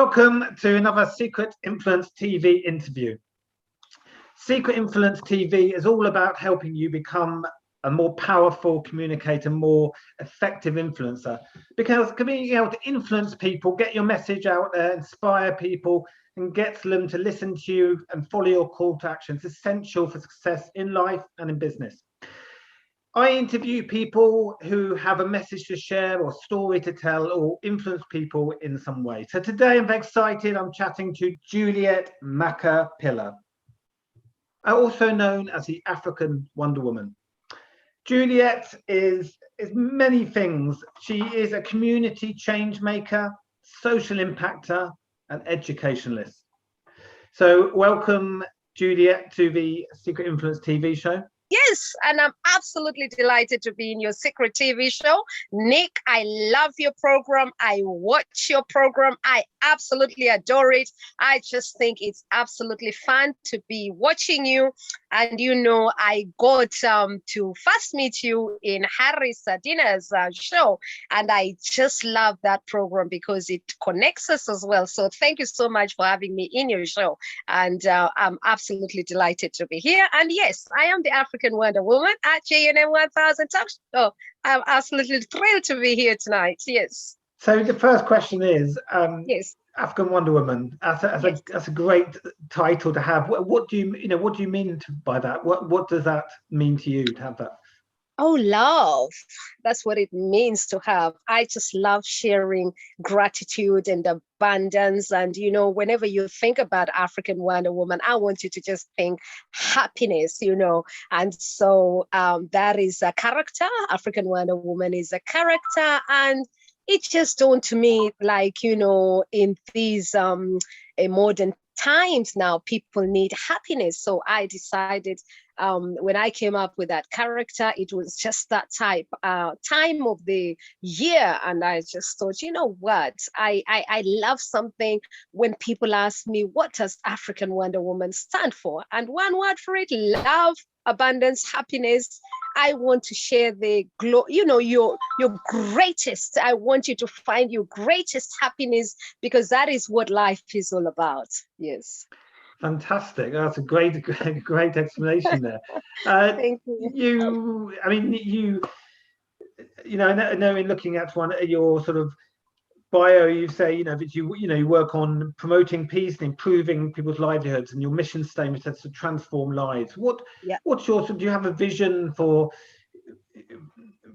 Welcome to another Secret Influence TV interview. Secret Influence TV is all about helping you become a more powerful communicator, more effective influencer, because being able to influence people, get your message out there, inspire people, and get them to listen to you and follow your call to action is essential for success in life and in business. I interview people who have a message to share or story to tell or influence people in some way. So today I'm very excited. I'm chatting to Juliet Makhapila, also known as the African Wonder Woman. Juliet is many things. She is a community change maker, social impactor, and educationalist. So welcome, Juliet, to the Secret Influence TV show. Yes, and I'm absolutely delighted to be in your Secret TV show. Nick, I love your program. I watch your program. I absolutely adore it. I just think it's absolutely fun to be watching you. And, you know, I got to first meet you in Arica Dina's show. And I just love that program because it connects us as well. So thank you so much for having me in your show. And I'm absolutely delighted to be here. And yes, I am the African Wonder Woman at JNM 1000 Talk Show. I'm absolutely thrilled to be here tonight. Yes. So the first question is, yes, African Wonder Woman. That's a great title to have. What do you mean by that? What does that mean to you to have that? Oh, love. That's what it means to have. I just love sharing gratitude and abundance. And, you know, whenever you think about African Wonder Woman, I want you to just think happiness, you know. And so that is a character. African Wonder Woman is a character. And it just dawned to me, like, you know, in these modern times now, people need happiness. So I decided when I came up with that character, it was just that time of the year. And I just thought, you know what, I love something when people ask me, what does African Wonder Woman stand for? And one word for it: love, abundance, happiness. I want to share the your greatest. I want you to find your greatest happiness, because that is what life is all about. Yes. Fantastic. That's a great explanation there. Thank you. I know in looking at your sort of bio, you say, that you work on promoting peace and improving people's livelihoods, and your mission statement is to transform lives. What's your, do you have a vision for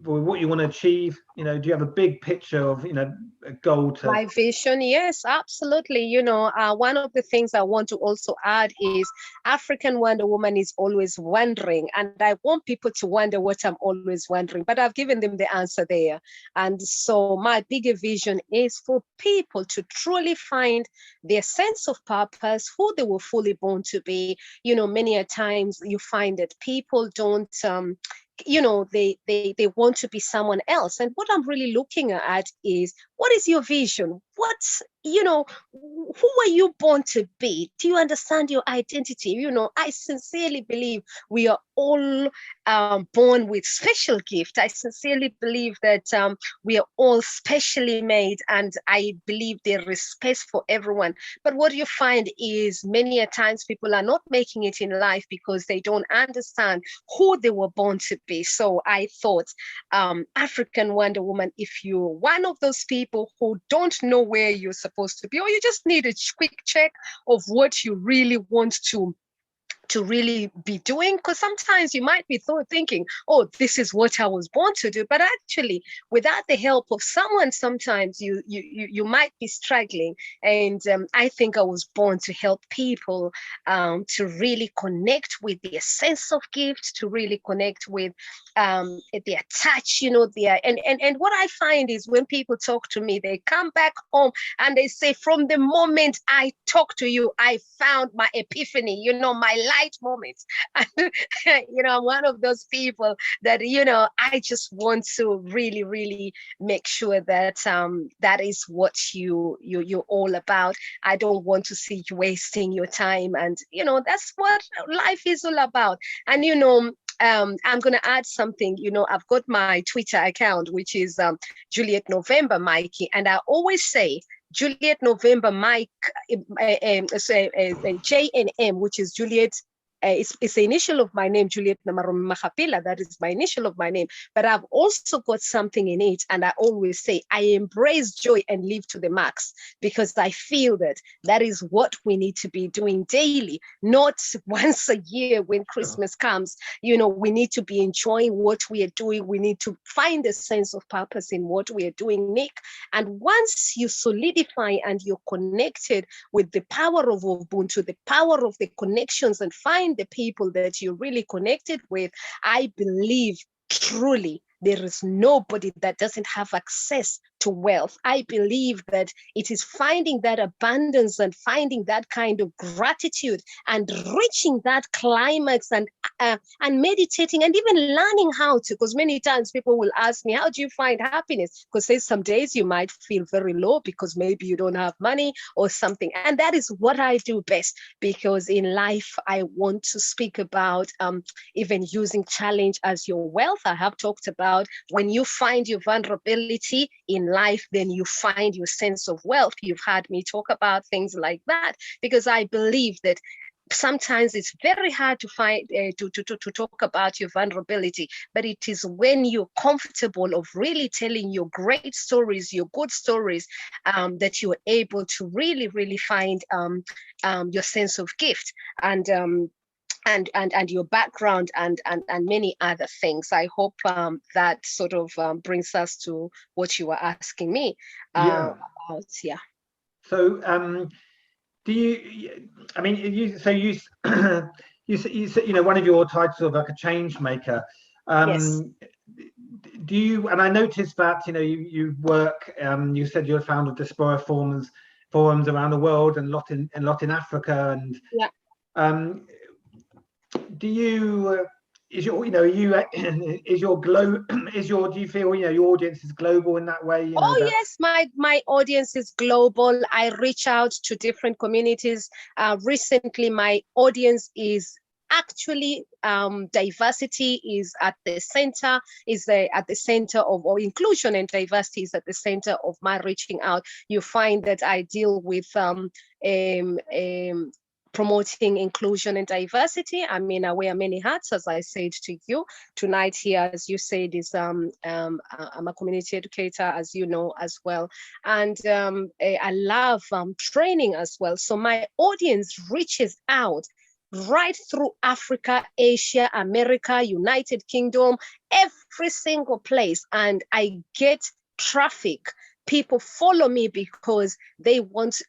what you want to achieve? Do you have a big picture of, a goal to... My vision? Yes, absolutely. One of the things I want to also add is African Wonder Woman is always wondering, and I want people to wonder what I'm always wondering, but I've given them the answer there. And so my bigger vision is for people to truly find their sense of purpose, who they were fully born to be. Many a times you find that people don't they want to be someone else. And what I'm really looking at is, what is your vision? Who are you born to be? Do you understand your identity? I sincerely believe we are all born with special gift. I sincerely believe that we are all specially made, and I believe there is space for everyone. But what you find is many a times people are not making it in life because they don't understand who they were born to be. So I thought, African Wonder Woman, if you're one of those people who don't know where you're supposed to be, or you just need a quick check of what you really want to really be doing, because sometimes you might be thinking, oh, this is what I was born to do, but actually without the help of someone, sometimes you might be struggling. And I think I was born to help people to really connect with their sense of gift, to really connect with their touch, and what I find is when people talk to me, they come back home and they say, from the moment I talked to you, I found my epiphany, my life moments. And I'm one of those people that I just want to really, really make sure that that is what you're all about. I don't want to see you wasting your time, and that's what life is all about. And I'm going to add something. I've got my Twitter account, which is Juliet November Mikey, and I always say, Juliet November Mike, JNM, which is Juliet. It's the initial of my name, Juliet Makhapila. That is my initial of my name. But I've also got something in it. And I always say, I embrace joy and live to the max, because I feel that that is what we need to be doing daily, not once a year when Christmas comes. You know, we need to be enjoying what we are doing. We need to find a sense of purpose in what we are doing, Nick. And once you solidify and you're connected with the power of Ubuntu, the power of the connections, and find the people that you're really connected with, I believe truly there is nobody that doesn't have access to wealth. I believe that it is finding that abundance and finding that kind of gratitude and reaching that climax and meditating and even learning how to, because many times people will ask me, how do you find happiness? Because there's some days you might feel very low because maybe you don't have money or something. And that is what I do best, because in life, I want to speak about even using challenge as your wealth. I have talked about when you find your vulnerability in life, then you find your sense of wealth. You've heard me talk about things like that, because I believe that sometimes it's very hard to find to talk about your vulnerability, but it is when you're comfortable of really telling your great stories, your good stories, that you're able to really find your sense of gift and your background and many other things. I hope that sort of brings us to what you were asking me about. Yeah. So do you, I mean, you you know, one of your titles of like a change maker. Yes. Do you, and I noticed that, you know, you work, you said you're a founder of Diaspora forums around the world and a lot in Africa, and yeah. Do you is your, you know, do you feel, you know, your audience is global in that way, you know? Yes, my audience is global. I reach out to different communities. Recently my audience is actually diversity is at the center, of, or inclusion and diversity is at the center of my reaching out. You find that I deal with promoting inclusion and diversity. I mean, I wear many hats, as I said to you tonight here, as you said, is I'm a community educator, as you know, as well. And I love training as well. So my audience reaches out right through Africa, Asia, America, United Kingdom, every single place. And I get traffic. People follow me because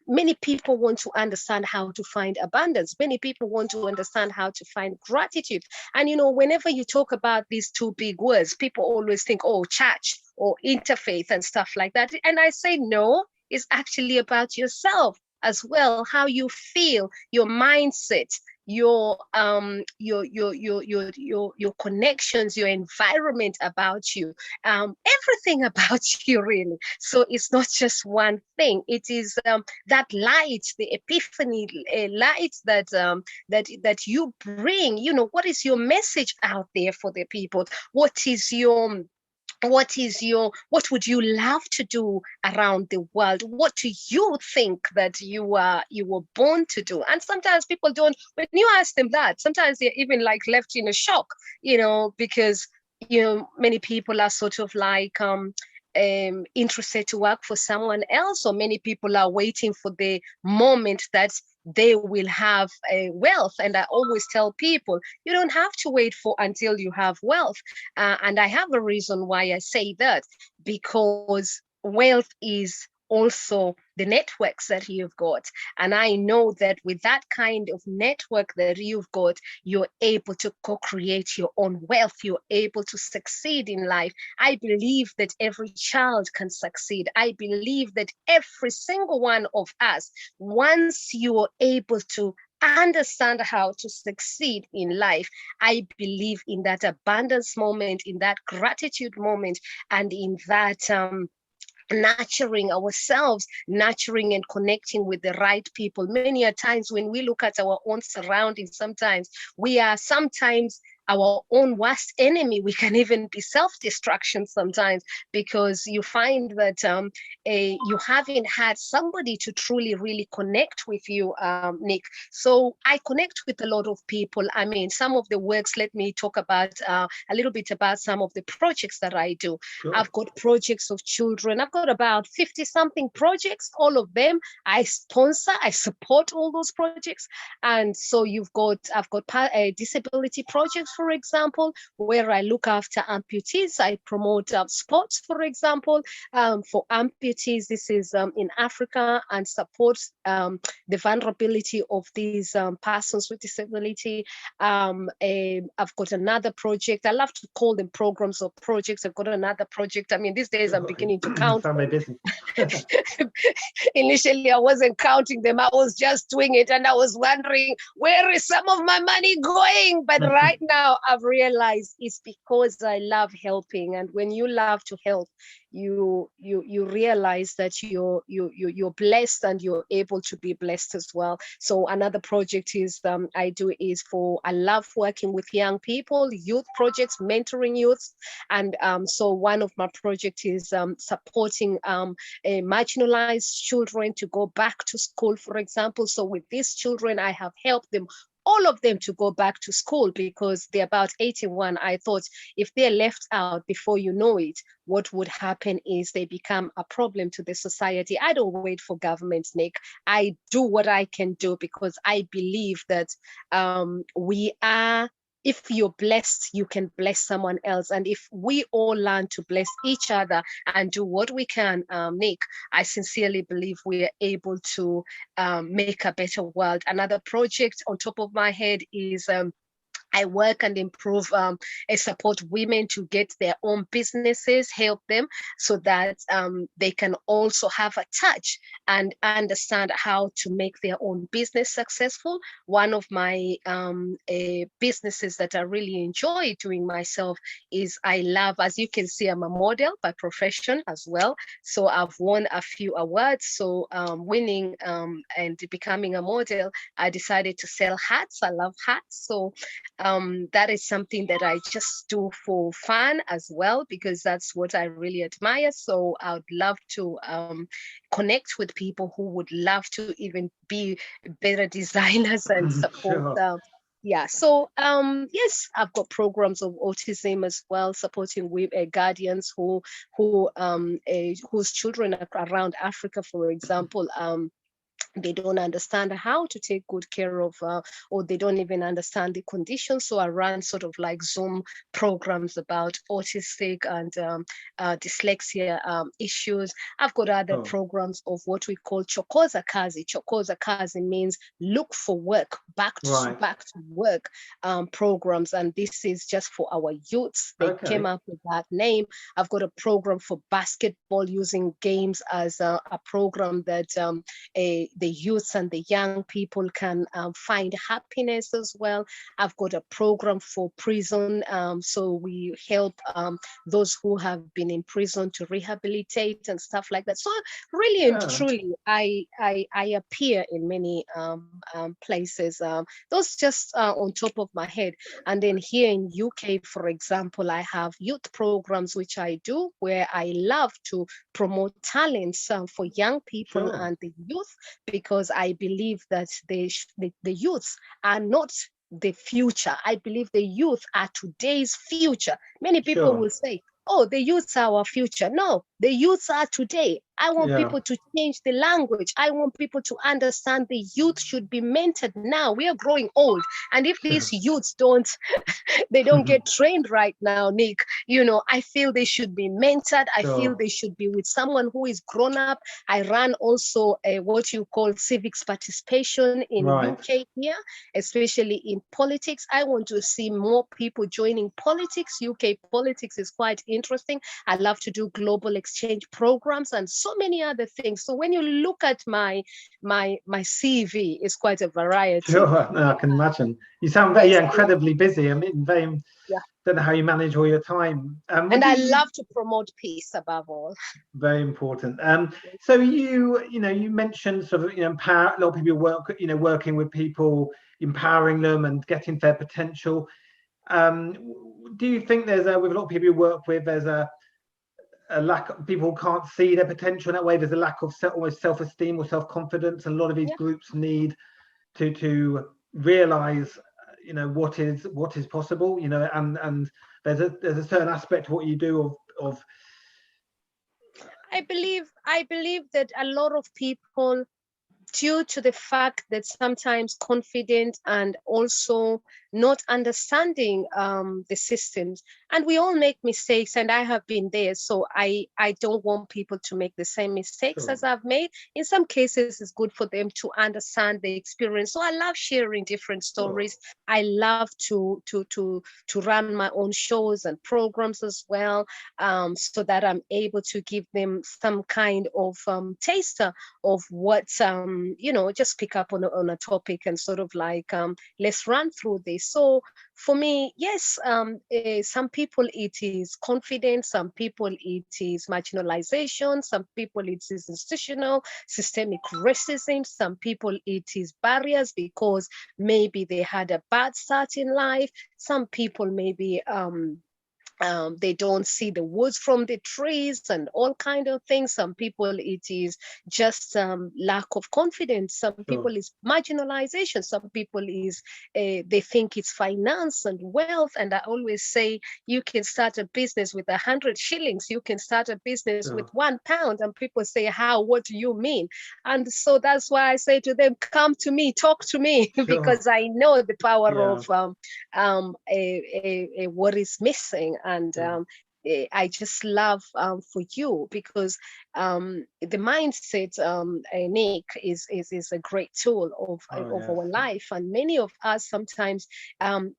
many people want to understand how to find abundance. Many people want to understand how to find gratitude. And, you know, whenever you talk about these two big words, people always think, oh, church or interfaith and stuff like that. And I say, no, it's actually about yourself as well, how you feel, your mindset, your connections, your environment about you, everything about you, really. So it's not just one thing. It is that light, the epiphany light that you bring. You know, what is your message out there for the people? What would you love to do around the world? What do you think that you were born to do? And sometimes people don't, when you ask them that, sometimes they're even like left in a shock, you know, because, you know, many people are sort of like interested to work for someone else, or many people are waiting for the moment that they will have wealth. And I always tell people, you don't have to wait until you have wealth. And I have a reason why I say that, because wealth is also the networks that you've got. And I know that with that kind of network that you've got, you're able to co-create your own wealth. You're able to succeed in life. I believe that every child can succeed. I believe that every single one of us, once you are able to understand how to succeed in life, I believe in that abundance moment, in that gratitude moment, and in that nurturing ourselves, nurturing and connecting with the right people. Many a times when we look at our own surroundings, sometimes we are our own worst enemy. We can even be self-destruction sometimes, because you find that you haven't had somebody to truly really connect with you, Nick. So I connect with a lot of people. I mean, some of the works, let me talk about a little bit about some of the projects that I do. Sure. I've got projects of children. I've got about 50 something projects. All of them I sponsor, I support all those projects. And so I've got disability projects, for example, where I look after amputees. I promote sports, for example, for amputees. This is in Africa, and supports the vulnerability of these persons with disability. I've got another project. I love to call them programs or projects. I've got another project. I mean, these days I'm beginning to count. Busy. Initially, I wasn't counting them. I was just doing it, and I was wondering, where is some of my money going? But right now, I've realized it's because I love helping. And when you love to help, you realize that you're blessed, and you're able to be blessed as well. So another project is I love working with young people, youth projects, mentoring youth. And so one of my projects is supporting marginalized children to go back to school, for example. So with these children, I have helped them, all of them, to go back to school, because they're about 81. I thought if they're left out, before you know it, what would happen is they become a problem to the society. I don't wait for government, Nick. I do what I can do, because I believe that if you're blessed, you can bless someone else. And if we all learn to bless each other and do what we can, Nick, I sincerely believe we are able to make a better world. Another project on top of my head is I work and improve and support women to get their own businesses, help them so that they can also have a touch and understand how to make their own business successful. One of my businesses that I really enjoy doing myself is I love, as you can see, I'm a model by profession as well. So I've won a few awards. So winning and becoming a model, I decided to sell hats. I love hats. So that is something that I just do for fun as well, because that's what I really admire. So I would love to connect with people who would love to even be better designers and support. Sure. Yeah, so yes, I've got programs of autism as well, supporting guardians whose children are around Africa, for example. They don't understand how to take good care of, or they don't even understand the conditions. So I run sort of like Zoom programs about autistic and dyslexia issues. I've got other programs of what we call chokoza kazi. Chokoza kazi means look for work, back to work programs. And this is just for our youths. They came up with that name. I've got a program for basketball, using games as a program that the youth and the young people can find happiness as well. I've got a program for prison. So we help those who have been in prison to rehabilitate and stuff like that. So really and truly, I appear in many places. Those just on top of my head. And then here in UK, for example, I have youth programs, which I do, where I love to promote talents for young people and the youth, because I believe that the youths are not the future. I believe the youth are today's future. Many people will say, oh, the youths are our future. No, the youths are today. I want people to change the language. I want people to understand the youth should be mentored now. We are growing old. And if these youths don't get trained right now, Nick, I feel they should be mentored. I feel they should be with someone who is grown up. I run also what you call civics participation in UK here, especially in politics. I want to see more people joining politics. UK politics is quite interesting. I love to do global exchange programs and so many other things. So when you look at my CV, it's quite a variety. Sure, no, I can imagine. You sound very incredibly busy. I mean, don't know how you manage all your time. And I love to promote peace above all. Very important. So you mentioned sort of empower a lot of people working with people, empowering them and getting their potential. Do you think there's with a lot of people you work with, there's a lack of people can't see their potential in that way? There's a lack of almost self-esteem or self-confidence, and a lot of these groups need to realize, what is possible, and there's a certain aspect to what you do of I believe that a lot of people, due to the fact that sometimes confident and also not understanding the systems, and we all make mistakes, and I have been there, so I don't want people to make the same mistakes as I've made. In some cases, it's good for them to understand the experience. So I love sharing different stories. I love to run my own shows and programs as well, so that I'm able to give them some kind of taster of what just pick up on a topic and sort of like let's run through this. So for me, yes, some people it is confidence, some people it is marginalization, some people it is institutional systemic racism, some people it is barriers because maybe they had a bad start in life, some people maybe they don't see the woods from the trees and all kind of things. Some people it is just lack of confidence, some people is marginalization, some people is they think it's finance and wealth. And I always say you can start a business with 100 shillings, you can start a business with £1, and people say, how, what do you mean? And so that's why I say to them, come to me, talk to me, because I know the power of what is missing. And I just love for you, because the mindset, Nick, is a great tool of our life. And many of us sometimes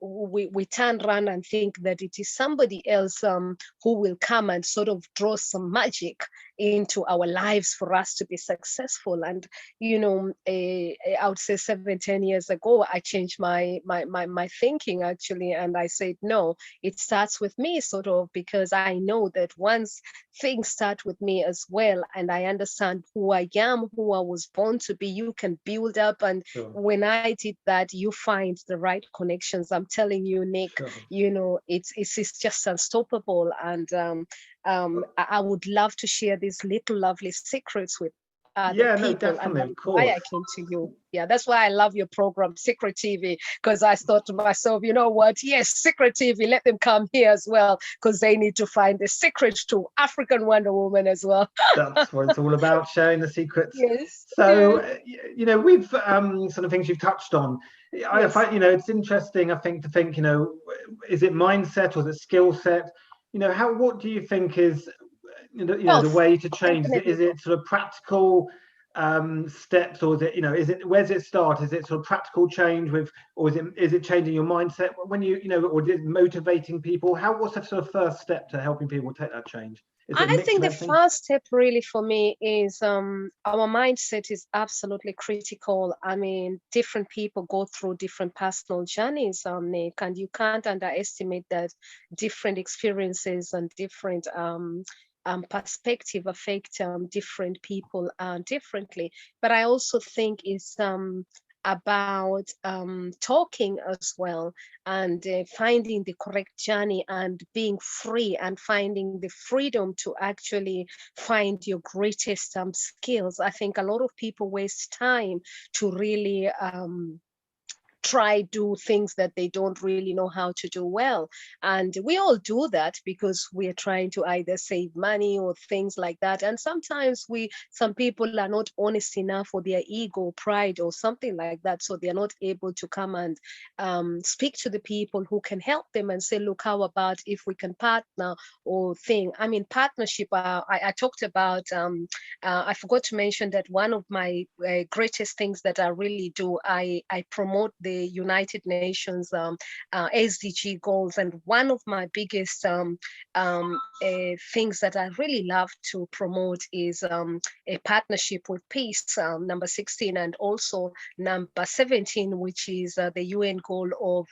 we turn around and think that it is somebody else who will come and sort of draw some magic into our lives for us to be successful. And I would say 7-10 years ago I changed my thinking actually, and I said no, it starts with me, sort of, because I know that once things start with me as well and I understand who I am, who I was born to be, you can build up. And when I did that, you find the right connections. I'm telling you, Nick, it's just unstoppable. And I would love to share these little lovely secrets with other people. Definitely, and that's why I came to you. Yeah, that's why I love your program, Secret TV, because I thought to myself, you know what? Yes, Secret TV, let them come here as well, because they need to find the secret to African Wonder Woman as well. That's what it's all about, sharing the secrets. Yes. So, we've sort of things you've touched on. I find, it's interesting, I think, to think, is it mindset or is it skill set? What do you think is, the way to change? Is it sort of practical steps, or is it where does it start? Is it sort of practical change or is it changing your mindset when or is it motivating people? What's the sort of first step to helping people take that change? I think the first step really for me is our mindset is absolutely critical. I mean, different people go through different personal journeys, Nick, and you can't underestimate that different experiences and different perspective affect different people differently. But I also think it's about talking as well, and finding the correct journey and being free and finding the freedom to actually find your greatest skills. I think a lot of people waste time to really try do things that they don't really know how to do well. And we all do that because we are trying to either save money or things like that. And sometimes some people are not honest enough, or their ego, pride or something like that, so they're not able to come and speak to the people who can help them and say, look, how about if we can partner or thing. I mean, partnership, I talked about, I forgot to mention that one of my greatest things that I really do, I promote the United Nations SDG goals, and one of my biggest things that I really love to promote is a partnership with peace, number 16, and also number 17, which is the UN goal of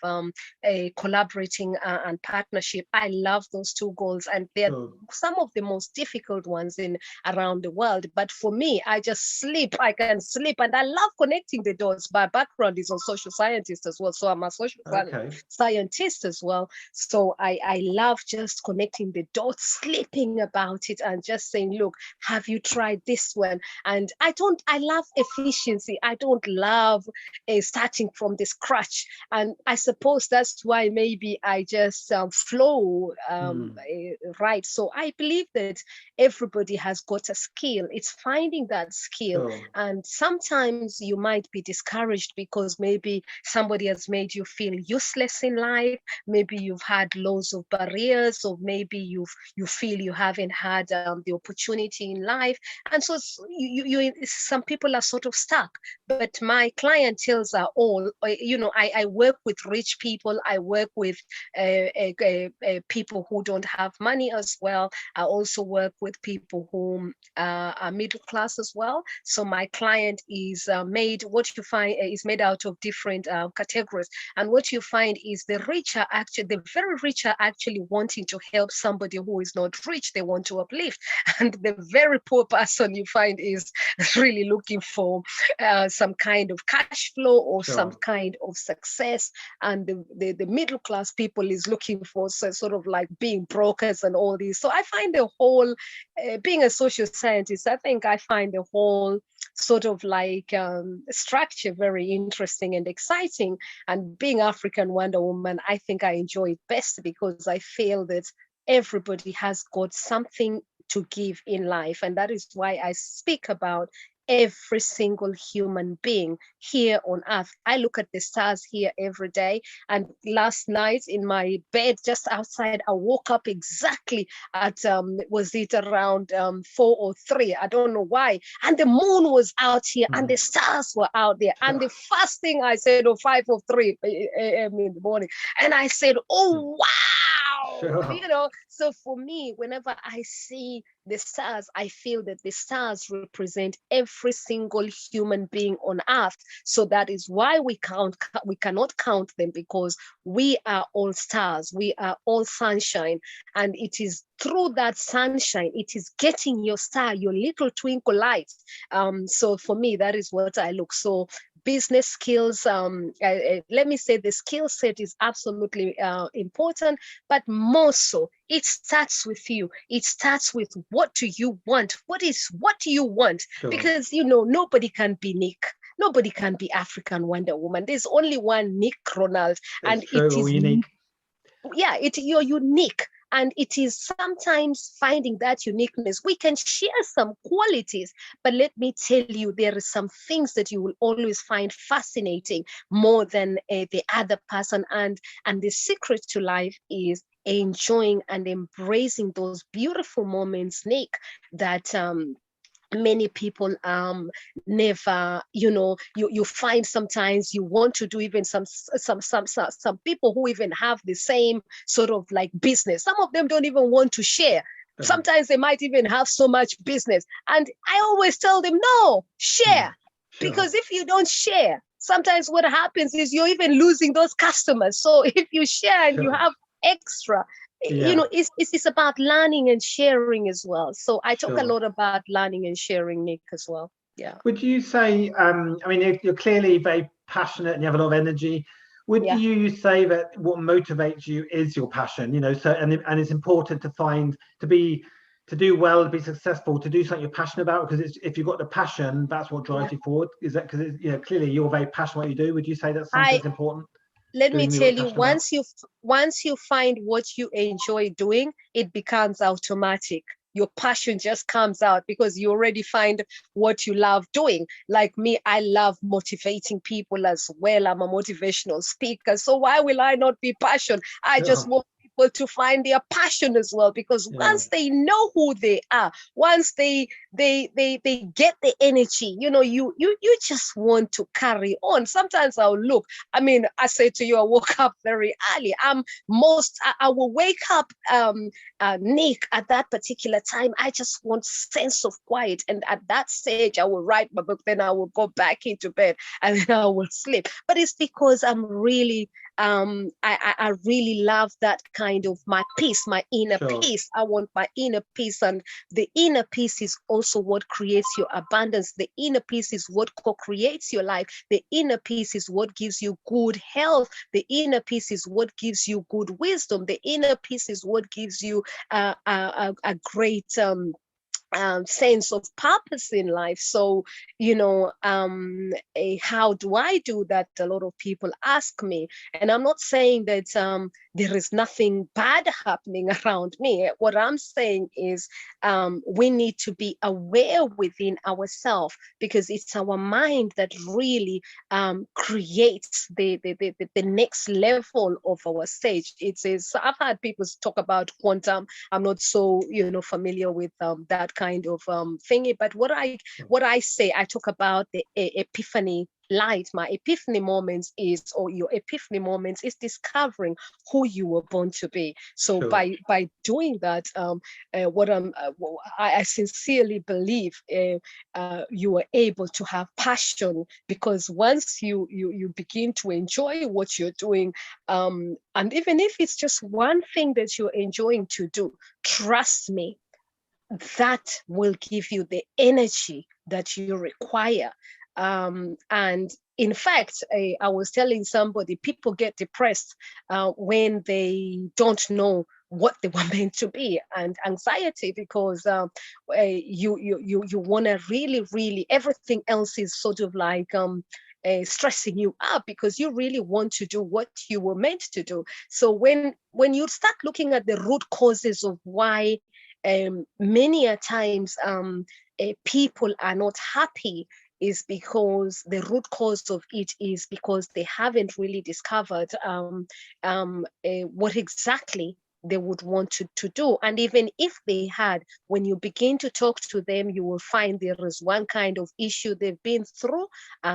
collaborating and partnership. I love those two goals, and they're some of the most difficult ones around the world. But for me, I can sleep, and I love connecting the dots. My background is on social science, scientist as well. So I'm a social Okay. scientist as well. So I love just connecting the dots, sleeping about it, and just saying, look, have you tried this one? And I love efficiency. I don't love starting from the scratch. And I suppose that's why maybe I just flow right. So I believe that everybody has got a skill. It's finding that skill. Sure. And sometimes you might be discouraged because maybe somebody has made you feel useless in life. Maybe you've had loads of barriers, or maybe you feel you haven't had the opportunity in life. And so some people are sort of stuck. But my clienteles are all, I work with rich people. I work with people who don't have money as well. I also work with people who are middle class as well. So my client is made out of different categories. And what you find is the very rich are actually wanting to help somebody who is not rich. They want to uplift. And the very poor person you find is really looking for some kind of cash flow or Sure. some kind of success. And the middle class people is looking for sort of like being brokers and all these. So I find the whole, being a social scientist, I think I find the whole sort of like structure very interesting and exciting. And being African Wonder Woman, I think I enjoy it best because I feel that everybody has got something to give in life. And that is why I speak about every single human being here on earth. I look at the stars here every day. And last night in my bed just outside, I woke up exactly at was it around 4 or 3? I don't know why. And the moon was out here and the stars were out there. And the first thing I said, 5 or 3 a.m. in the morning, and I said, oh wow. Sure. So for me, whenever I see the stars, I feel that the stars represent every single human being on earth. So that is why we cannot count them, because we are all stars, we are all sunshine. And it is through that sunshine, it is getting your star, your little twinkle light. So for me, that is what I look. So business skills, let me say the skill set is absolutely important, but more so, it starts with you. It starts with what do you want? What do you want? Sure. Because, nobody can be Nick. Nobody can be African Wonder Woman. There's only one Nick Ronald. And true, it is unique. Yeah, you're unique. And it is sometimes finding that uniqueness. We can share some qualities, but let me tell you, there are some things that you will always find fascinating more than the other person. And the secret to life is enjoying and embracing those beautiful moments, Nick, that many people never, you find sometimes you want to do. Even some people who even have the same sort of like business, some of them don't even want to share. Sometimes they might even have so much business, and I always tell them, no, share. Sure. Because if you don't share, sometimes what happens is you're even losing those customers. So if you share and you have extra, it's about learning and sharing as well. So I talk a lot about learning and sharing, Nick, as well. Yeah. Would you say, I mean, you're clearly very passionate and you have a lot of energy. Would you say that what motivates you is your passion? So and it's important to do well, to be successful, to do something you're passionate about, because if you've got the passion, that's what drives you forward. Is that because clearly you're very passionate what you do? Would you say that's something that's important? Let me tell you, once you find what you enjoy doing, it becomes automatic. Your passion just comes out because you already find what you love doing. Like me, I love motivating people as well. I'm a motivational speaker. So why will I not be passionate? I just want people to find their passion as well, because once they know who they are, once they get the energy, you just want to carry on. Sometimes I say to you, I woke up very early. I will wake up, Nick, at that particular time. I just want sense of quiet, and at that stage I will write my book, then I will go back into bed and then I will sleep. But it's because I'm really I really love that kind of my peace, my inner Sure. peace. I want my inner peace, and the inner peace is also what creates your abundance. The inner peace is what co-creates your life. The inner peace is what gives you good health. The inner peace is what gives you good wisdom. The inner peace is what gives you a great sense of purpose in life. So, how do I do that? A lot of people ask me, and I'm not saying that there is nothing bad happening around me. What I'm saying is we need to be aware within ourselves, because it's our mind that really creates the next level of our stage. I've had people talk about quantum. I'm not so familiar with that kind of thingy, but what I say, I talk about the epiphany light. My epiphany moments is, or your epiphany moments is discovering who you were born to be. So Sure. by doing that, I sincerely believe you are able to have passion, because once you begin to enjoy what you're doing, and even if it's just one thing that you're enjoying to do, trust me, that will give you the energy that you require. And in fact, I was telling somebody, people get depressed when they don't know what they were meant to be, and anxiety, because you want to really, everything else is sort of like stressing you up, because you really want to do what you were meant to do. So when you start looking at the root causes of why many a times people are not happy, is because the root cause of it is because they haven't really discovered what exactly they would want to do. And even if they had, when you begin to talk to them, you will find there is one kind of issue they've been through,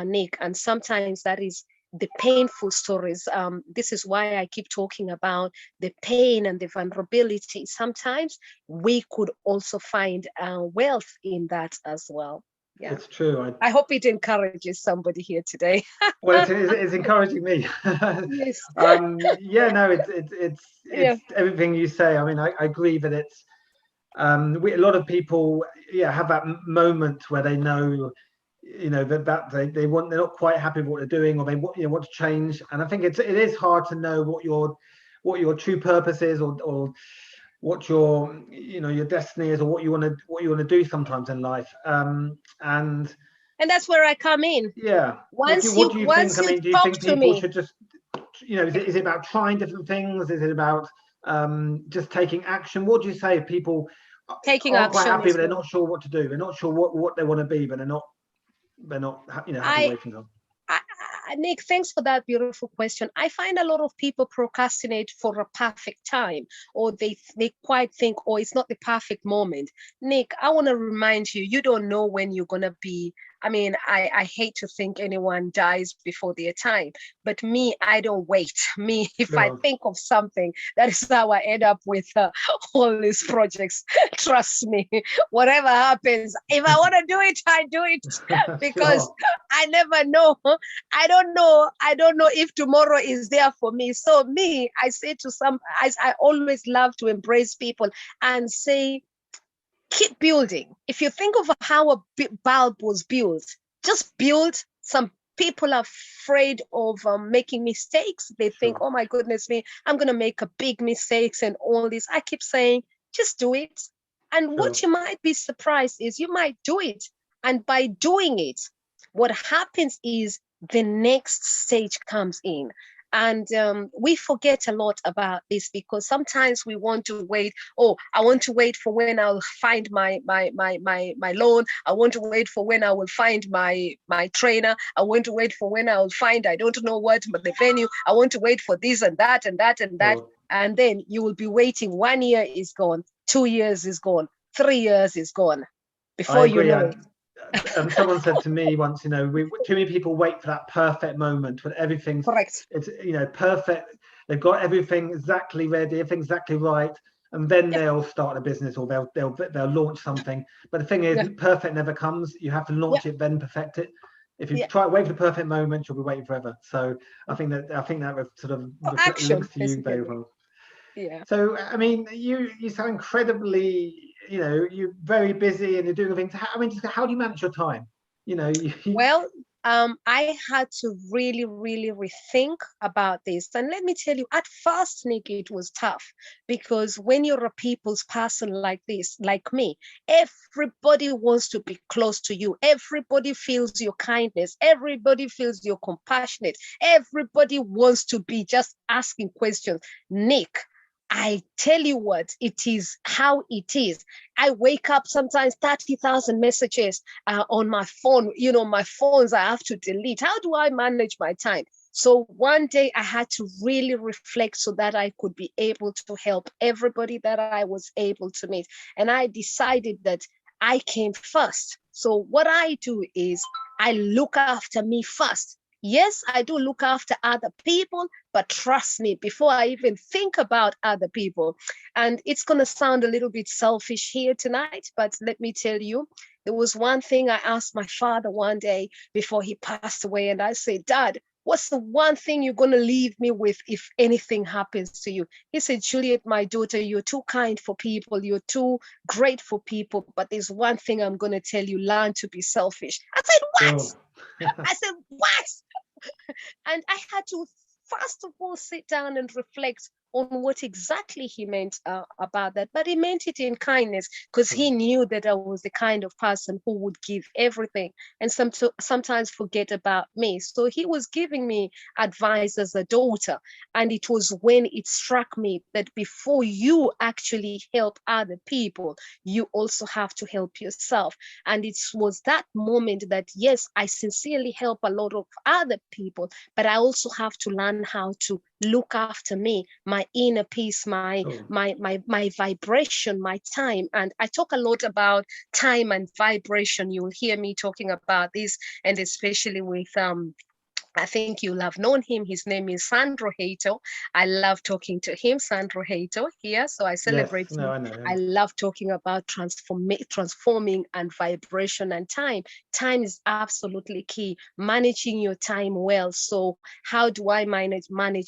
Nick, and sometimes that is the painful stories. This is why I keep talking about the pain and the vulnerability. Sometimes we could also find wealth in that as well. Yeah, It's true. I hope it encourages somebody here today. Well, it's encouraging me. Yes. Yeah, no, it's Yeah. everything you say. I mean, I agree that it's a lot of people, have that moment where they know, that they're not quite happy with what they're doing, or they want to change. And I think it is hard to know what your true purpose is, or what your destiny is, or what you want to do sometimes in life. And that's where I come in. Yeah. What do you think? I mean, do you talk think to people me, should just, is it about trying different things? Is it about just taking action? What do you say if people taking aren't quite action happy, is but they're not sure what to do? They're not sure what they want to be, but they're not happy waiting on. Nick, thanks for that beautiful question. I find a lot of people procrastinate for a perfect time, or they quite think, oh, it's not the perfect moment. Nick, I want to remind you, you don't know when you're going to be. I mean, I hate to think anyone dies before their time, but me, I don't wait. Me, if I think of something, that is how I end up with all these projects. Trust me, whatever happens, if I want to do it, I do it, because I never know. I don't know if tomorrow is there for me. So me, I say to I always love to embrace people and say, keep building. If you think of how a bulb was built, just build. Some people are afraid of making mistakes. They think, oh my goodness me, I'm going to make a big mistakes and all this. I keep saying, just do it. And what you might be surprised is you might do it. And by doing it, what happens is the next stage comes in. And we forget a lot about this, because sometimes we want to wait. Oh, I want to wait for when I'll find my loan. I want to wait for when I will find my trainer. I want to wait for when I will find, I don't know what, but the venue. I want to wait for this and that and that and that. And then you will be waiting. 1 year is gone. 2 years is gone. 3 years is gone. Before you know it. Someone said to me once, too many people wait for that perfect moment when everything's correct. It's perfect. They've got everything exactly ready, everything exactly right, and then they'll start a business, or they'll launch something. But the thing is, perfect never comes. You have to launch it, then perfect it. If you try wait for the perfect moment, you'll be waiting forever. So I think that was sort of action, links to you very well. Yeah. So I mean, you sound incredibly, you're very busy and you're doing things. How do you manage your time? Well, I had to really, really rethink about this. And let me tell you, at first, Nick, it was tough because when you're a people's person like this, like me, everybody wants to be close to you. Everybody feels your kindness. Everybody feels you're compassionate. Everybody wants to be just asking questions. Nick, I tell you what, it is how it is. I wake up sometimes 30,000 messages on my phone. My phones I have to delete. How do I manage my time? So one day I had to really reflect so that I could be able to help everybody that I was able to meet. And I decided that I came first. So what I do is I look after me first. Yes, I do look after other people, but trust me, before I even think about other people, and it's going to sound a little bit selfish here tonight, but let me tell you, there was one thing I asked my father one day before he passed away, and I said, Dad, what's the one thing you're going to leave me with if anything happens to you? He said, Juliet, my daughter, you're too kind for people. You're too great for people. But there's one thing I'm going to tell you, learn to be selfish. I said, what? Sure. I said, what? And I had to, first of all, sit down and reflect on what exactly he meant about that. But he meant it in kindness because he knew that I was the kind of person who would give everything and sometimes forget about me. So he was giving me advice as a daughter. And it was when it struck me that before you actually help other people, you also have to help yourself. And it was that moment that, yes, I sincerely help a lot of other people, but I also have to learn how to look after me, my inner peace, my vibration, my time. And I talk a lot about time and vibration. You'll hear me talking about this, and especially with I think you'll have known him. His name is Sandro Hato. I love talking to him, Sandro Hato, here. So I celebrate him. I know, yeah. I love talking about transforming and vibration and time. Time is absolutely key. Managing your time well. So how do I manage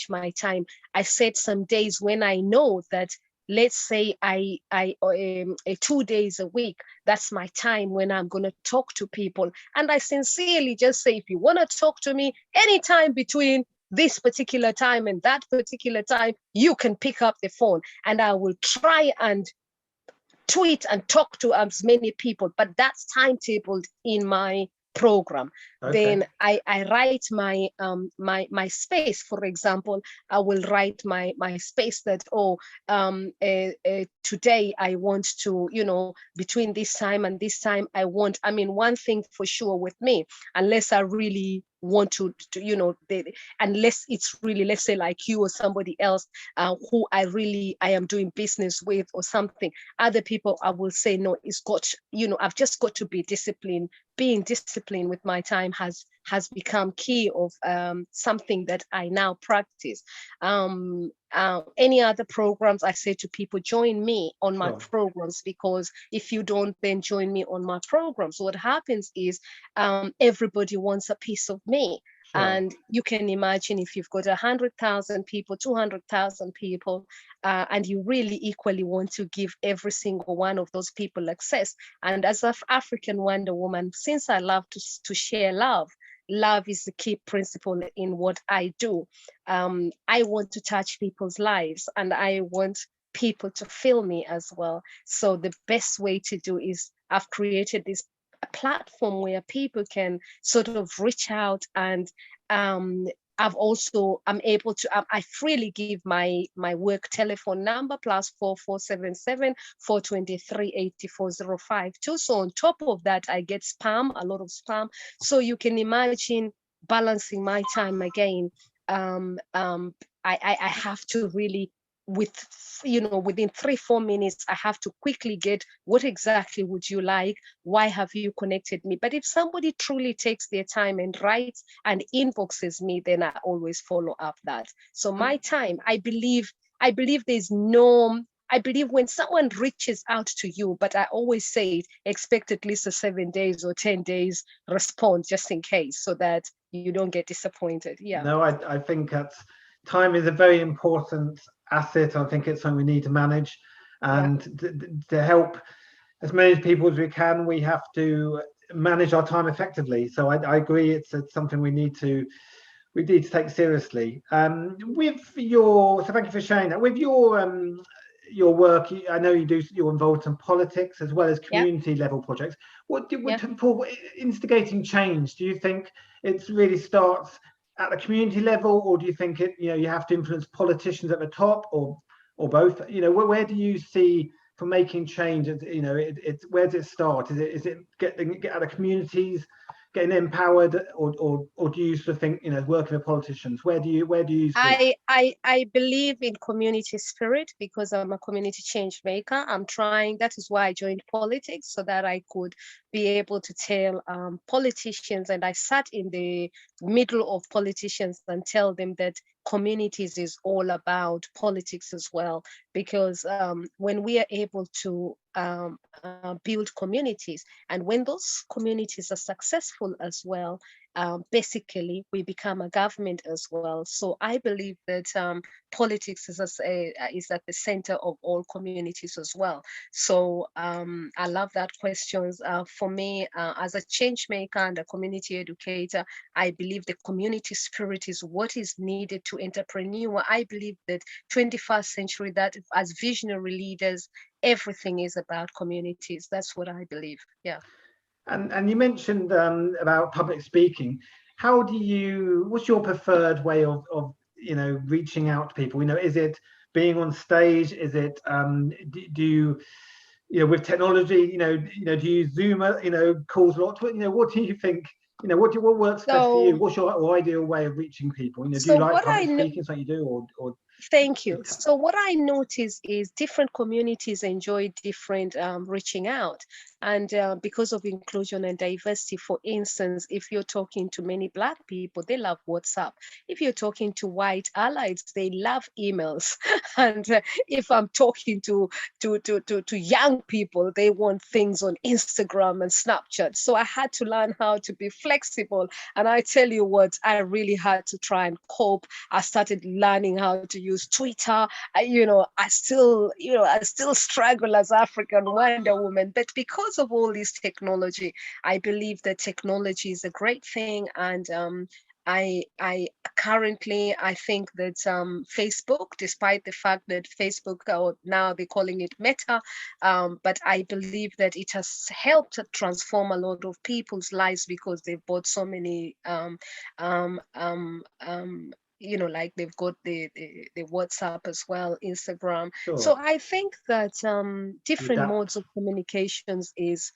my time? I set some days when I know that, let's say I 2 days a week, that's my time when I'm going to talk to people. And I sincerely just say, if you want to talk to me anytime between this particular time and that particular time, you can pick up the phone and I will try and tweet and talk to as many people, but that's timetabled in my program. Okay. Then I write my my space. For example, I will write my space that today I want to, between this time and this time one thing for sure with me, unless I really want to unless it's really, let's say, like you or somebody else who I am doing business with or something, other people I will say, no, I've just got to be disciplined. Being disciplined with my time has become key of something that I now practice. Any other programs, I say to people, join me on my programs, because if you don't then join me on my programs, what happens is everybody wants a piece of me. Sure. And you can imagine if you've got 100,000 people, 200,000 people, and you really equally want to give every single one of those people access. And as an African Wonder Woman, since I love to share love, love is the key principle in what I do. I want to touch people's lives and I want people to feel me as well. So the best way to do is I've created this platform where people can sort of reach out, and I'm able to, I freely give my work telephone number, +4477 423 84052. So on top of that, I get a lot of spam. So you can imagine balancing my time again. I have to really, within 3-4 minutes, I have to quickly get what exactly would you like? Why have you connected me? But if somebody truly takes their time and writes and inboxes me, then I always follow up that. So my time, I believe there's no I believe when someone reaches out to you, but I always say expect at least a 7 days or 10 days response just in case, so that you don't get disappointed. Yeah. No, I think that's time is a very important asset. I think it's something we need to manage, and to help as many people as we can, we have to manage our time effectively. So I agree, it's something we need to take seriously. With your, so thank you for sharing that. With your work, I know you're involved in politics as well as community level projects. For instigating change, do you think it really starts at the community level, or do you think you have to influence politicians at the top, or both? Where do you see for making change? Where does it start? Is it get out of communities, getting empowered, or do you sort of think working with politicians? Where do you see? I believe in community spirit because I'm a community change maker. That is why I joined politics, so that I could be able to tell politicians, and I sat in the middle of politicians and tell them that communities is all about politics as well, because when we are able to build communities, and when those communities are successful as well, basically we become a government as well. So I believe that politics is at the center of all communities as well. So I love that question. For me, as a change maker and a community educator, I believe the community spirit is what is needed to entrepreneur. I believe that 21st century, that as visionary leaders, everything is about communities. That's what I believe. Yeah. And you mentioned about public speaking. What's your preferred way of reaching out to people? Is it being on stage? Is it do you with technology? Do you use Zoom? Calls a lot. What do you think? What works best for you? What's your ideal way of reaching people? Do you like public speaking? Something you do, or Thank you. So what I notice is different communities enjoy different reaching out. And because of inclusion and diversity, for instance, if you're talking to many Black people, they love WhatsApp. If you're talking to white allies, they love emails. And if I'm talking to young people, they want things on Instagram and Snapchat. So I had to learn how to be flexible. And I tell you what, I really had to try and cope. I started learning how to use Twitter. I still struggle as African Wonder Woman, but because of all this technology, I believe that technology is a great thing. And I currently think that Facebook, despite the fact that Facebook, now they're calling it Meta, but I believe that it has helped transform a lot of people's lives because they've bought so many like they've got the WhatsApp as well, Instagram. Sure. So I think that different modes of communications is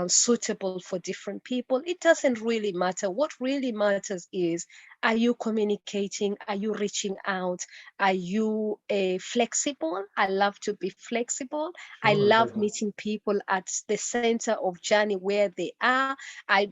suitable for different people. It doesn't really matter. What really matters is, are you communicating? Are you reaching out? Are you flexible? I love to be flexible. Sure, I love meeting people at the center of journey where they are. I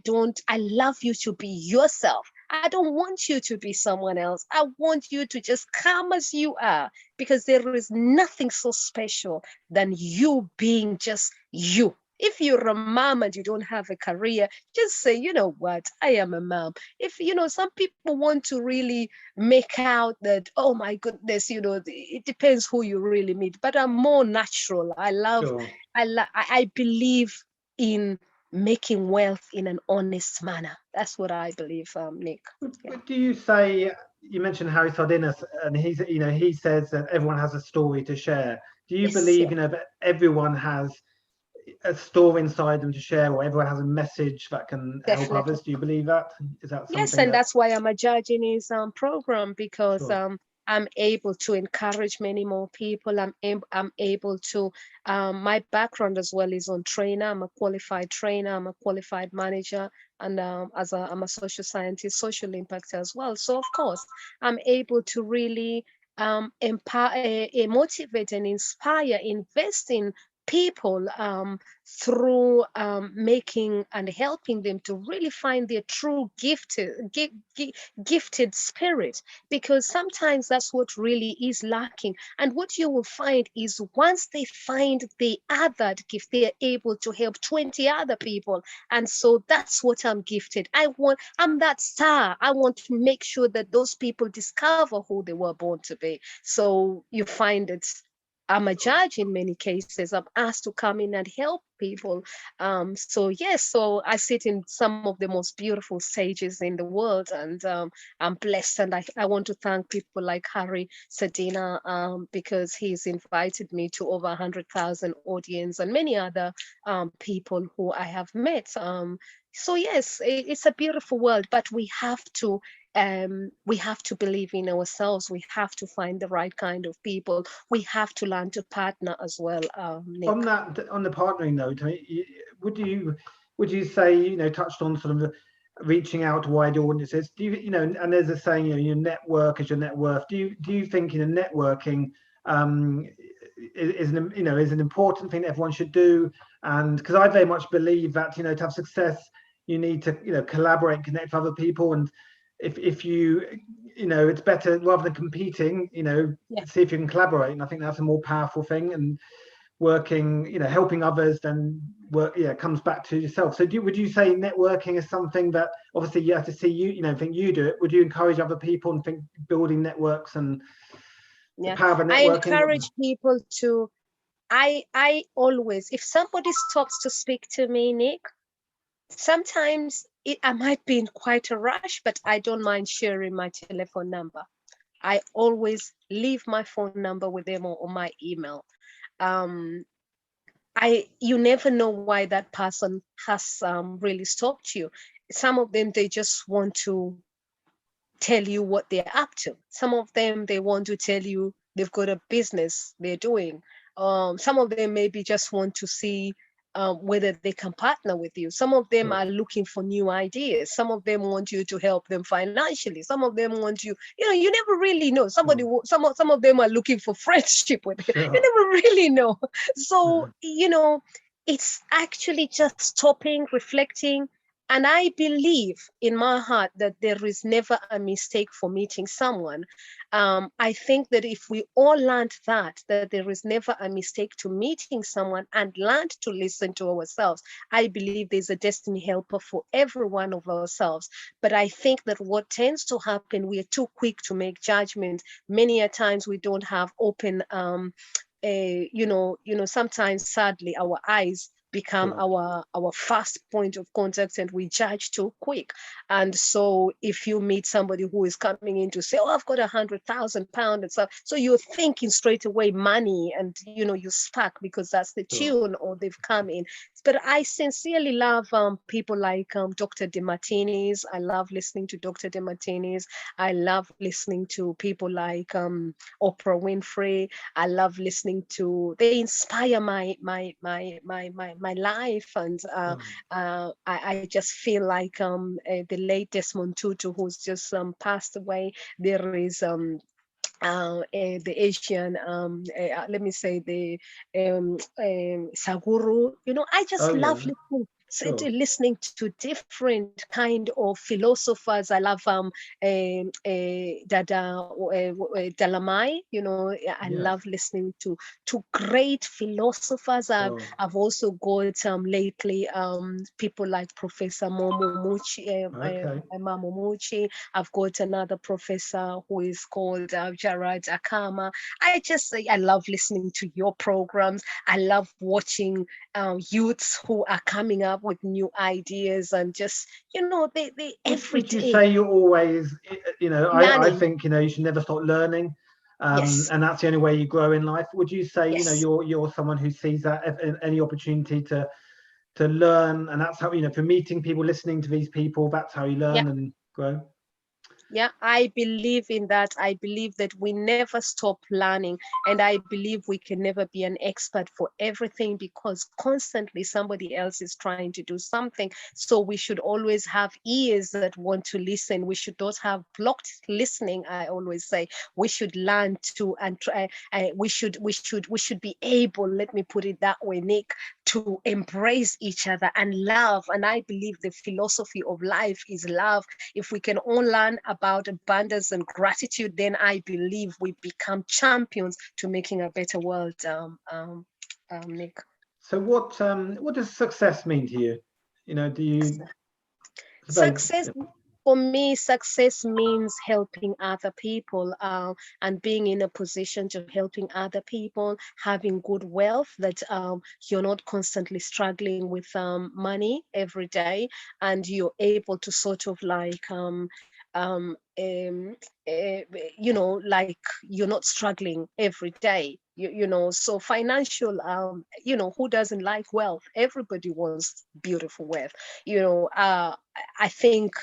love you to be yourself. I don't want you to be someone else. I want you to just come as you are, because there is nothing so special than you being just you. If you're a mom and you don't have a career, just say, you know what, I am a mom. If, some people want to really make out that, oh my goodness, it depends who you really meet, but I'm more natural. I believe in making wealth in an honest manner. That's what I believe, Nick. Yeah. Do you say, you mentioned Harry Sardinas, and he says that everyone has a story to share. Do you believe, that everyone has a story inside them to share, or everyone has a message that can help others? Do you believe that? Is that something? Yes, and that's why I'm a judge in his program, because I'm able to encourage many more people. I'm able to, my background as well is on trainer. I'm a qualified trainer. I'm a qualified manager. And I'm a social scientist, social impact as well. So of course, I'm able to really empower, motivate and inspire, invest in people through making and helping them to really find their true gifted spirit, because sometimes that's what really is lacking. And what you will find is once they find the other gift, they are able to help 20 other people. And so that's what I'm gifted. I'm that star. I want to make sure that those people discover who they were born to be. So you find it, I'm a judge in many cases. I'm asked to come in and help people. So yes, so I sit in some of the most beautiful stages in the world, and I'm blessed. And I want to thank people like Harry Sadina, because he's invited me to over 100,000 audience, and many other people who I have met. So yes, it's a beautiful world, but we have to believe in ourselves. We have to find the right kind of people. We have to learn to partner as well. Nick. On the partnering note, would you say, touched on sort of reaching out to wide audiences? Do you, and there's a saying, your network is your net worth. Do you think networking is an important thing that everyone should do? And because I very much believe that to have success, you need to collaborate, connect with other people, and if you it's better rather than competing, see if you can collaborate. And I think that's a more powerful thing. And working, helping others, then comes back to yourself. So would you say networking is something that obviously you have to see, think you do it? Would you encourage other people and think building networks and the power of networking? I encourage people to, I always, if somebody stops to speak to me, Nick, sometimes I might be in quite a rush, but I don't mind sharing my telephone number. I always leave my phone number with them or my email. You never know why that person has really stopped you. Some of them, they just want to tell you what they're up to. Some of them, they want to tell you they've got a business they're doing. Some of them maybe just want to see whether they can partner with you. Some of them are looking for new ideas. Some of them want you to help them financially. Some of them want you, you never really know. Some of them are looking for friendship with you. You never really know. So, it's actually just stopping, reflecting. And I believe in my heart that there is never a mistake for meeting someone. I think that if we all learned that there is never a mistake to meeting someone and learned to listen to ourselves, I believe there's a destiny helper for every one of ourselves. But I think that what tends to happen, we are too quick to make judgment. Many a times we don't have open, sometimes sadly our eyes become our first point of contact, and we judge too quick. And so if you meet somebody who is coming in to say, I've got £100,000 and stuff, so you're thinking straight away money, and you spark because that's the tune, or they've come in. But I sincerely love people like Dr. DeMartini's. I love listening to Dr. DeMartini's. I love listening to people like Oprah Winfrey. I love listening to, they inspire my life. And I just feel like the late Desmond Tutu, who's just passed away. There is the Asian, let me say the Saguru. I just love listening to different kind of philosophers. I love Dalamai. I love listening to great philosophers. I've also got lately people like Professor Momomuchi. I've got another professor who is called Gerard Akama. I love listening to your programs. I love watching youths who are coming up with new ideas, and just they every day. Would you say you're always I think you should never stop learning, and that's the only way you grow in life? Would you say you're someone who sees that any opportunity to learn, and that's how for meeting people, listening to these people, that's how you learn and grow? Yeah, I believe in that. I believe that we never stop learning, and I believe we can never be an expert for everything because constantly somebody else is trying to do something. So we should always have ears that want to listen. We should not have blocked listening. I always say we should learn to and try. We should be able. Let me put it that way, Nick, to embrace each other and love. And I believe the philosophy of life is love. If we can all learn about abundance and gratitude, then I believe we become champions to making a better world, Nick. So what does success mean to you? You know, do you Success for me, success means helping other people, and being in a position to helping other people, having good wealth that you're not constantly struggling with money every day, and you're able to sort of like um, um, like you're not struggling every day. So financial, who doesn't like wealth? Everybody wants beautiful wealth. I think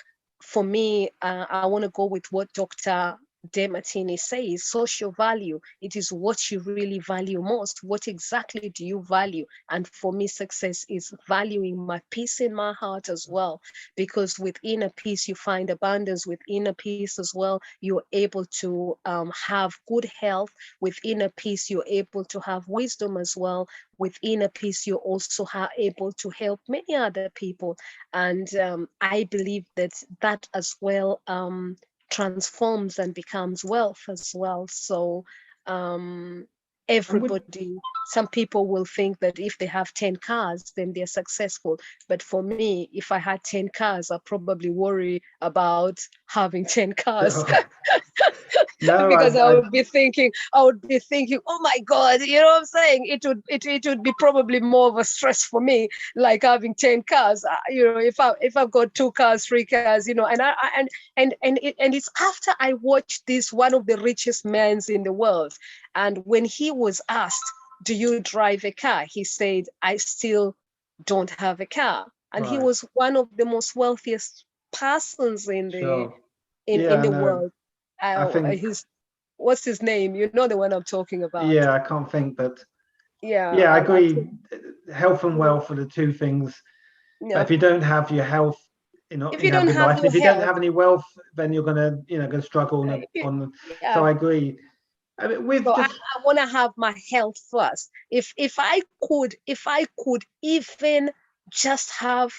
for me, I want to go with what Dr. Demartini says, social value. It is what you really value most. What exactly do you value? And for me, success is valuing my peace in my heart as well, because with inner peace, you find abundance. With inner peace as well, you're able to have good health. With inner peace, you're able to have wisdom as well. With inner peace, you're also able to help many other people. And I believe that as well transforms and becomes wealth as well. So everybody, some people will think that if they have 10 cars, then they're successful. But for me, if I had 10 cars, I'd probably worry about having 10 cars. No, because I would be thinking, oh my God, you know what I'm saying? It would be probably more of a stress for me, like having 10 cars. If I've got 2 cars, 3 cars, and it's after I watched this one of the richest men in the world, and when he was asked, "Do you drive a car?" he said, "I still don't have a car," and he was one of the most wealthiest persons in the world. I think What's his name? You know the one I'm talking about. Yeah, I can't think, but yeah, I agree. Health and wealth are the two things. Yeah. If you don't have your health, if you don't have life. And if you don't have any wealth, then you're gonna struggle on. Yeah. So I agree. I mean, I want to have my health first. If I could even just have,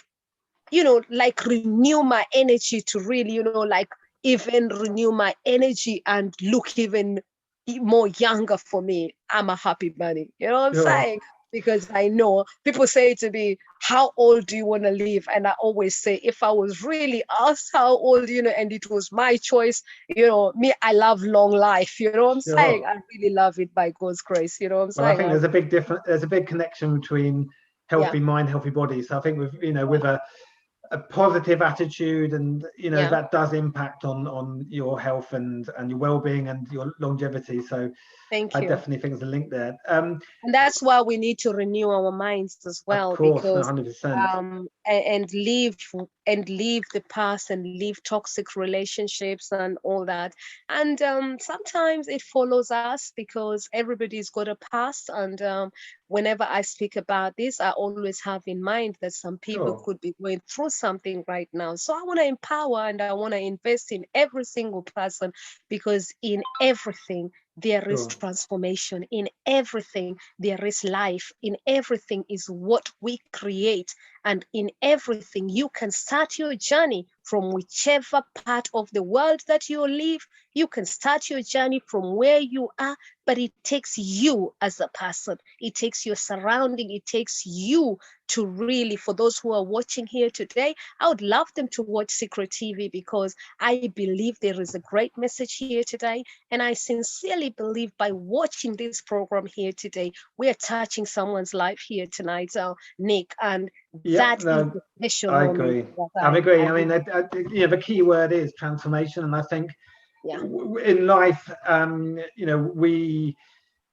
like renew my energy to really, like even renew my energy and look even more younger for me, I'm a happy bunny. You know what I'm saying? Because I know people say to me, "How old do you want to live?" And I always say, if I was really asked how old, and it was my choice, me, I love long life. You know what I'm saying? I really love it by God's grace. You know what I'm saying? I think there's a big connection between healthy mind, healthy body. So I think with a positive attitude, and that does impact on your health and your well-being and your longevity. So Thank you. I definitely think there's a link there. And that's why we need to renew our minds as well, of course, because 100%. and leave the past and leave toxic relationships and all that. And sometimes it follows us because everybody's got a past. And whenever I speak about this, I always have in mind that some people could be going through something right now. So I want to empower and I want to invest in every single person, because in everything there is transformation. In everything there is life. In everything is what we create. And in everything you can start your journey from whichever part of the world that you live. You can start your journey from where you are, but it takes you as a person. It takes your surrounding. It takes you to really, for those who are watching here today, I would love them to watch Secret TV, because I believe there is a great message here today. And I sincerely believe by watching this program here today, we are touching someone's life here tonight, Nick. And that is a special moment. I agree. I mean, the key word is transformation. And I think in life,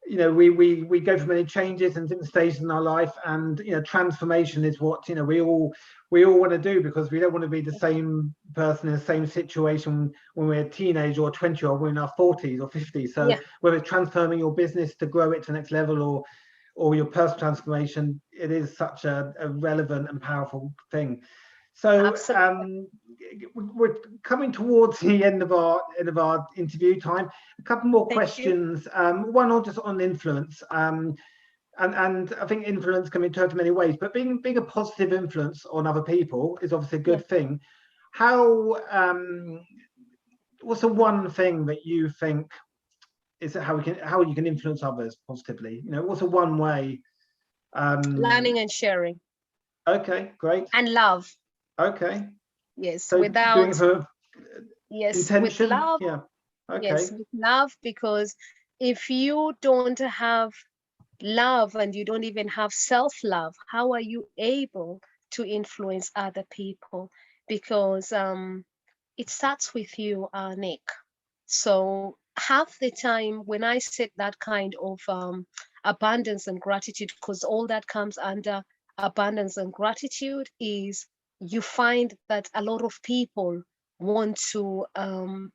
you know, we go through many changes and different stages in our life, and you know, transformation is what, you know, we all want to do, because we don't want to be the same person in the same situation when we're a teenager or 20, or we're in our 40s or 50s. So Yeah. whether it's transforming your business to grow it to the next level, or your personal transformation, it is such a relevant and powerful thing. So we're coming towards the end of our interview time. A couple more questions. One on just on influence. And I think influence can be interpreted in many ways, but being a positive influence on other people is obviously a good thing. How what's the one thing that you think is how you can influence others positively? You know, what's the one way? Learning and sharing. Okay, great. And love. Okay. Yes, So without doing it for intention. with love. Yeah. Okay. Yes, with love, because if you don't have love and you don't even have self-love, how are you able to influence other people? Because it starts with you, Nick. So half the time when I set that kind of abundance and gratitude, because all that comes under abundance and gratitude, is you find that a lot of people want to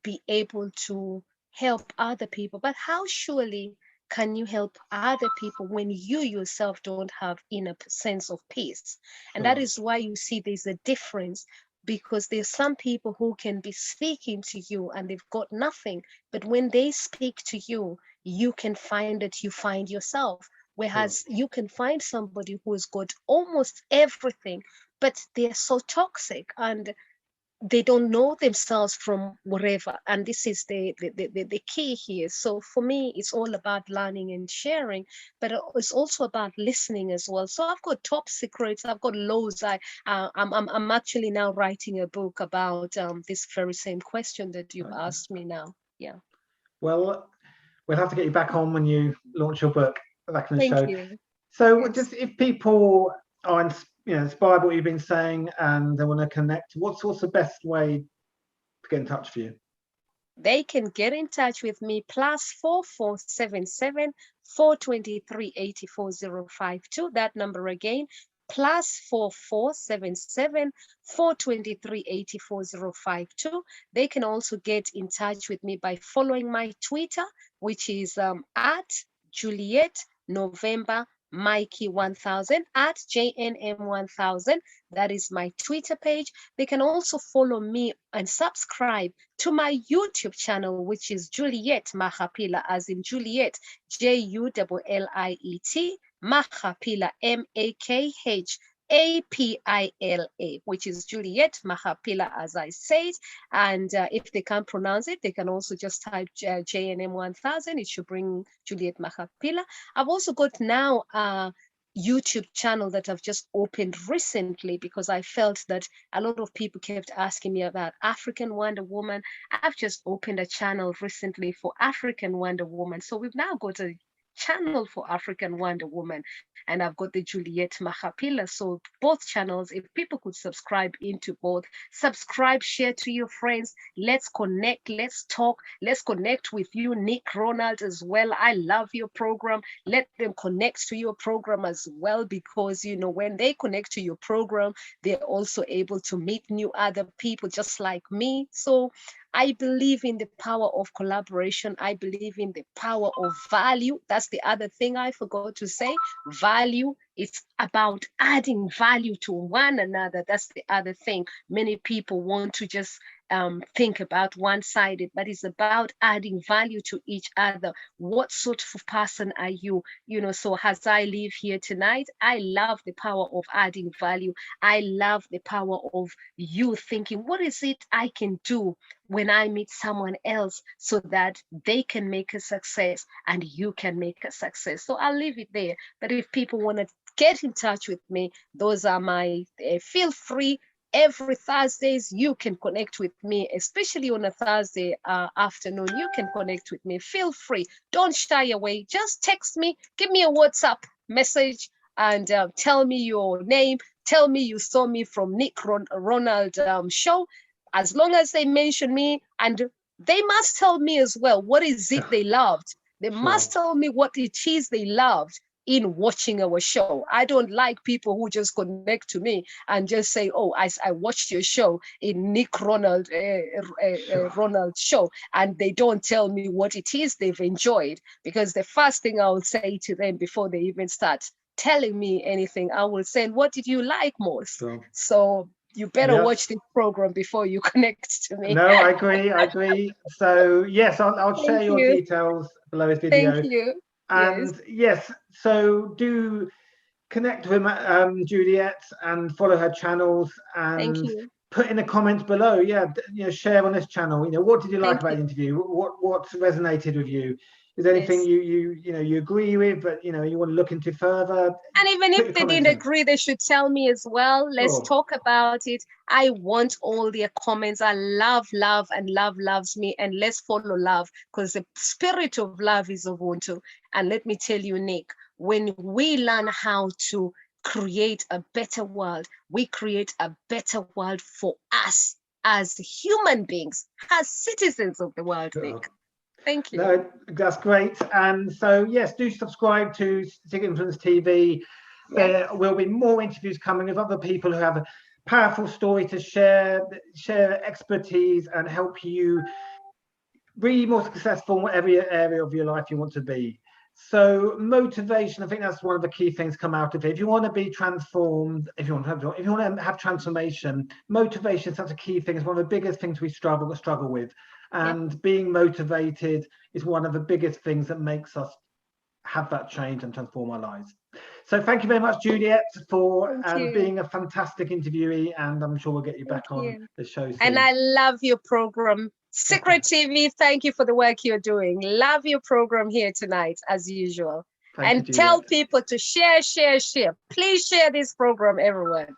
be able to help other people. But how surely can you help other people when you yourself don't have inner sense of peace? And that is why you see there's a difference, because there's some people who can be speaking to you and they've got nothing, but when they speak to you, you can find that you find yourself. Whereas you can find somebody who's got almost everything, but they're so toxic and they don't know themselves from wherever. And this is the key here. So for me, it's all about learning and sharing, but it's also about listening as well. So I've got top secrets, I've got loads. I'm actually now writing a book about this very same question that you've asked me now. Yeah. Well, we'll have to get you back on when you launch your book back in the show. Thank you. So just if people are inspired by what you've been saying and they want to connect, what's the best way to get in touch with you? They can get in touch with me +4477 423 84052. That number again, +4477 423 84052. They can also get in touch with me by following my Twitter, which is at Juliet November Mikey 1000, at JNM 1000. That is my Twitter page. They can also follow me and subscribe to my YouTube channel, which is Juliet Makhapila, as in Juliet, JULLIET, Makhapila, MAKHAPILA, which is Juliet Makhapila, as I said. And if they can't pronounce it, they can also just type JNM 1000. It should bring Juliet Makhapila. I've also got now a YouTube channel that I've just opened recently, because I felt that a lot of people kept asking me about African Wonder Woman. I've just opened a channel recently for African Wonder Woman. So we've now got a channel for African Wonder Woman, and I've got the Juliet Makhapila. So both channels, if people could subscribe into both, subscribe, share to your friends. Let's connect, let's talk, let's connect with you, Nick Ronald, as well. I love your program. Let them connect to your program as well, because you know, when they connect to your program, they're also able to meet new other people just like me. So I believe in the power of collaboration. I believe in the power of value. That's the other thing I forgot to say. Value, it's about adding value to one another. That's the other thing. Many people want to just think about one-sided, but it's about adding value to each other. What sort of person are you? You know, so as I live here tonight, I love the power of adding value. I love the power of you thinking, what is it I can do when I meet someone else so that they can make a success and you can make a success? So I'll leave it there. But if people want to get in touch with me, those are my, feel free. Every Thursdays, you can connect with me, especially on a Thursday afternoon. You can connect with me. Feel free. Don't shy away. Just text me. Give me a WhatsApp message and tell me your name. Tell me you saw me from Nick Ronald show. As long as they mention me, and they must tell me as well, what is it they loved? They must tell me what it is they loved in watching our show. I don't like people who just connect to me and just say, oh, I watched your show in Nick Ronald's show, and they don't tell me what it is they've enjoyed, because the first thing I will say to them before they even start telling me anything, I will say, what did you like most? So you better watch this program before you connect to me. No, I agree. So yes, I'll share your details below this video. Thank you. And yes, so do connect with Juliet and follow her channels, and put in the comments below. Share on this channel. What did you like about the interview? What resonated with you? Is there anything you agree with, but you want to look into further? And even if they didn't agree, they should tell me as well. Let's talk about it. I want all their comments. I love, and love loves me. And let's follow love, because the spirit of love is Ubuntu. And let me tell you, Nick, when we learn how to create a better world, we create a better world for us as human beings, as citizens of the world, Nick. Thank you. No, that's great. And so, yes, do subscribe to Secret Influence TV. There will be more interviews coming with other people who have a powerful story to share expertise and help you be more successful in whatever area of your life you want to be. So motivation, I think that's one of the key things come out of it. If you want to be transformed, if you want to have transformation, motivation is such a key thing. It's one of the biggest things we struggle with. And being motivated is one of the biggest things that makes us have that change and transform our lives. So thank you very much, Juliet, for being a fantastic interviewee, and I'm sure we'll get you back on the show soon. And I love your program. Secret TV, thank you for the work you're doing. Love your program here tonight, as usual. And tell people to share. Please share this program, everyone.